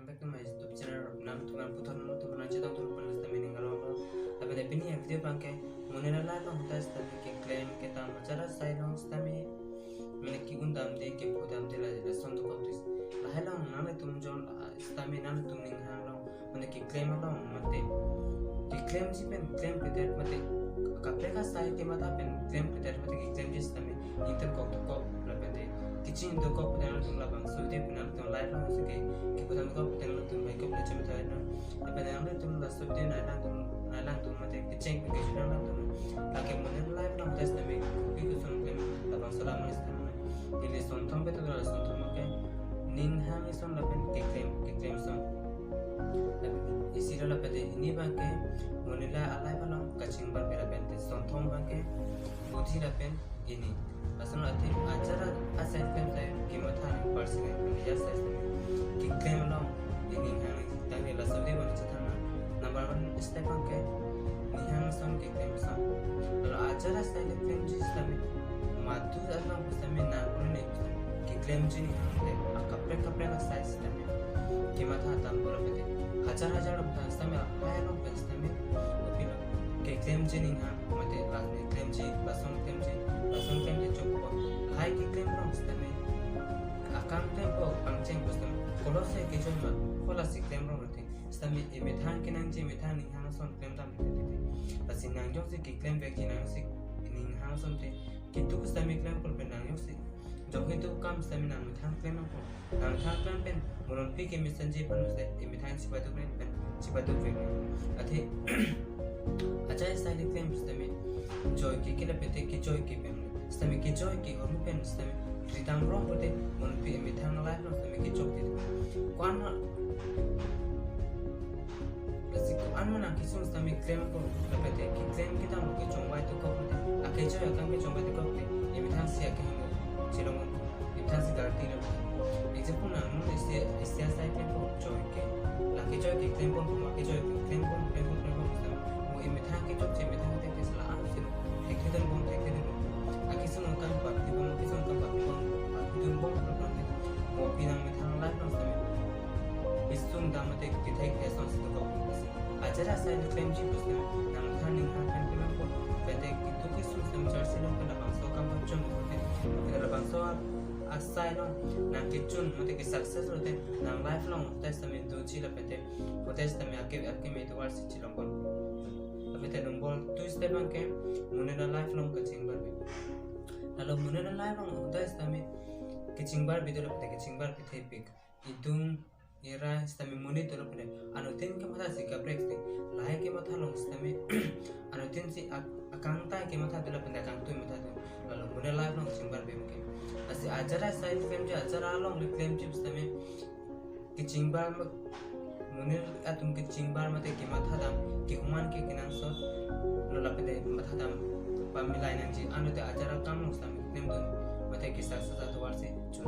welcome back to my YouTube channel. Nam tuman putar nam tuman aja tang tuman sta meaning kalau tapi tapi ni video bangke munera la bang ta sta ke claim ke tam cara sai long sta me mene ki undam de ke podam de la son to koptis la helong nam tum jon sta me nam tum ning hang long mene ki claim long mate ki claim si pen claim ke det mate kapre ka sai ke mata pen claim ke det mate ki claim ji sta me inter ko to ko la pen kitchen do ko putan tum la bang so de punan tum live long se ke putan ko putan tum mai ko plechem ta na apa yang tum la so de na lang tum mate kitchen ke kitchen lang tum la ke monen live long test me bi ko son ke la bang salam ni sta na ile son thom be to la son thom ke ning ha mi son la pen ke claim son isi la pete ini bang ke monela alai balong kaching bar pera pen son thom bang ke budhi la pen ini asal nanti acara asal claim saya kimatan persen ya saya ki claim long ini hang tang la sabde ban chana number 1 step ke ni hang sam ki claim sam kalau acara saya claim ji sami matu asal sami na urne ki claim ji ni hang kapre la saya sami kimatan tam bola pete हजार रुपया समें आया लोग बेचते में ओपिला के क्लेम जी नहीं हाँ मते लागने क्लेम जी बसों क्लेम जी चुप हाई के क्लेम लोग समें आकांक क्लेम को पंचेंग बसते में कोलो से के जो में कोला से क्लेम लोग रहते समें ये मेथान के नांग जी मेथान नहीं हाँ सोन क्लेम ताम रहते थे बस इन नांगों से के क्लेम बैग जी नांगों से नहीं हाँ सोन थे कि तू कुछ समें क्लेम कर पे नांगों से जब कि तू काम समें नांग मेथान क्लेम को नांग थान क्लेम पेन मुरन पी के मिशन जी पन उसे ये मेथान सिपाही तो पेन अथे अच्छा इस साइड क्लेम में जॉय के किला पेते कि जॉय के पेन समें कि जॉय के और पेन समें रिटाम रोम पते मन पे मेथान लाइफ नो समें कि चोक दे कौन कौन मना किसी समें क्लेम को पेते कि क्लेम के दाम के चोंबाई तो को पते आके जॉय काम के चोंबाई तो को पते ये मेथान से आके हम चिलों मेथान से गाड़ी लो एग्जांपल ना नो इससे साइड पे को जॉय के लाके जॉय के क्लेम को माके जॉय के क्लेम को वो ये मेथान के चोक से मेथान के केस ला आन से टेके दन आके सुन का बात की बम के सुन का बात दुन बम को वो पिना मेथान ला नो से बिसुम दामते के थे के सन से को अजरा साइड क्लेम जी बस नाम था नहीं था पेन को बेटे कि तो के सुन से चर्च लोग का बांसो का बच्चों को के बांसो asylum nang kitchen mate ke success rote nang lifelong testament do chila pete o testament ake me to warsi chilong kon pete nombol tu step ke munena lifelong ka chingbar be alo munena lifelong testament ke chingbar bidoro pete ke chingbar pete pik idung era stami muni to pete anu tin ke mata sika break te lai ke mata long stami anu tin si akangta ke mata dela pete akang tu mata to alo munena lifelong chingbar be ke así acara side claim je acara long claim chips tame ki chingbar munir atum ki chingbar mate ki matha dam ki human ke kinang so lola pete matha dam pamilai nang ji anu te acara kam long sam claim don mate ki success atu warse chun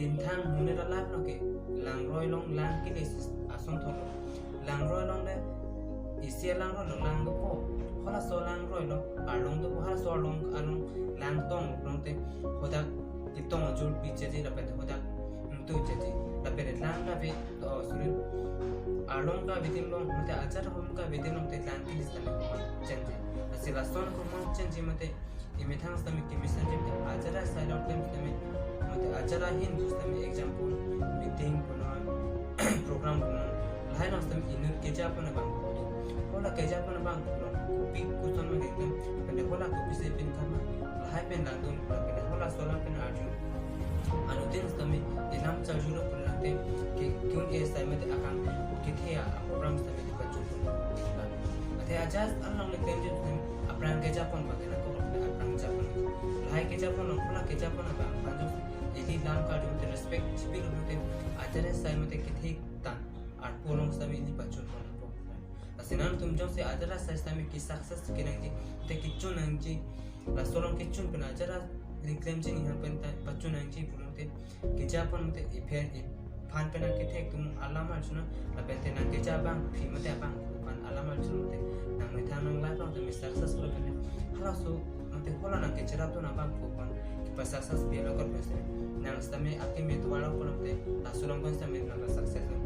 in thang munir la no ke lang roi long lang ki le asong thong lang roi long le isia lang roi long lang do po hola so lang roi lo along do hola so long along lang tong long te hoda ki tong jur piche je la pete hoda tu je je la pete lang ka be to suri along ka bitin long mate ajar hom ka bitin long te lang ki list me ko chen je asi la son ko mo chen je mate ime thang stami ki mission je ajara side out them stami mate ajara hin stami example meeting kono program kono lai no stami inur ke ja pona bang hola ke ja pona bang pi kuson me dekam pende hola ko pise pin karna hai pen landun pende hola sola pen arju anu tin stami inam charjuro punate ke kyun e sai me akan kithe ya program stami di pachu ate ajaz along le pen je apran ke japon bagena ko apran japon hai ke japon hola ke japon ba panjo eli lam ka do respect chipil hote ajare sai me kithe tan ar polong stami di pachu asinan tum jong se ajara sistem ki success ke nang ji te kichun nang ji la solong kichun pena ajara reclaim ji ni pen ta bachun nang ji punote ke japon te ifen fan pena ke thek tum alama chuna la pente nang ke jabang phi mate bang fan alama chuna te nang me thanang la to me success lo pene hala so mate hola nang ke chara to na bang ko pan success bielo kor pese nang stame ake me twala ko napte asuram kon stame nang success na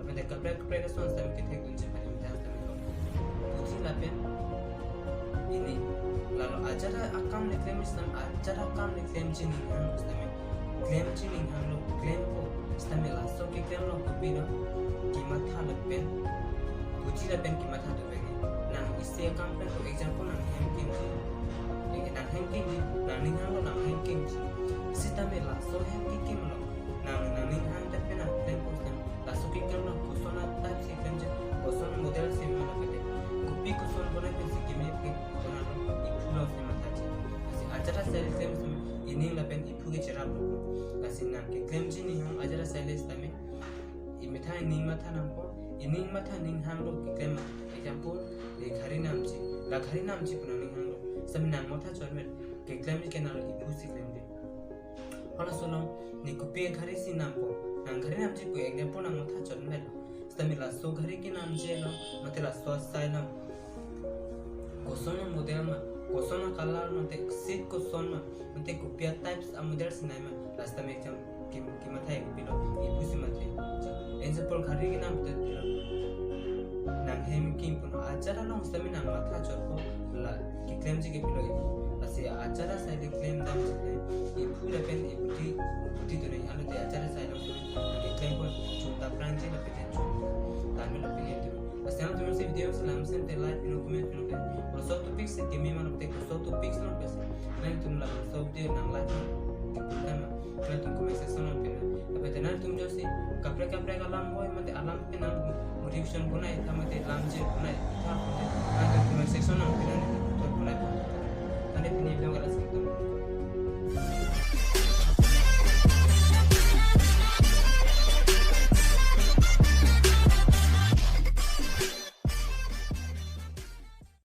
apne kapre kapre ka son stame kithe kunje pani mita stame ko uji lapen ini lalu ajara akam ne claim islam ajara akam ne claim chini hang stame claim chini hang lo claim ko stame la so ke claim lo ko bino kimat ha lapen uji lapen kimat ha to begi nang isi akam pen ko example nang hem nang hanking nang ning hang lo nang hanking sita me la so hanking kim lo nang ning hang ta pe nang claim ko stem la so ke claim lo kusona type se claim je kusona model se me lo kete kupi kuson bone pe se kimi pe kona lo ipulo se ma ta je asi ajara sale claim se ini la pen ipu ke chera lo asi nang ke claim ji ni hang ajara sale sta me imithai ning ma tha nang ko ini ma tha ning hang lo ke claim example le khari nam ji la khari nam ji puna ning hang lo sami nang mo tha chor me ke claim ke na lo ipu si claim de hola solo ni kupi khari si nam ko nang khari nam ji ko example nang mo tha chor me sami la so khari ke nam je lo mate la so sai nam kosona model ma kosona color mate sit kosona mate kupi types a model sinai ma last me jam ki matha ek pilo ipu si mate example khari ke nam te nang hem kim pun ajara long sami nang matha chor ko la ki claim ji ke pilo asi ajara sai de claim dam je ipu la pen iputi to nei alo te ajara sai long ki claim ko chunta branch la pe chu tan me la pe te asi am tumo se video se lam sen te like pino comment pino ke और सब तो पिक्स के मी मन ते सब तो pics no पे नहीं तुम ला सब दे नंग लाइक ना ना तुमको मैसेज सुनो पे अब तेना तुम जो से कपड़े कपड़े का लाम होय मते अलाम पे ना मोटिवेशन बनाए था मते लाम जे बनाए था मते ना तुमको मैसेज सुनो पे ना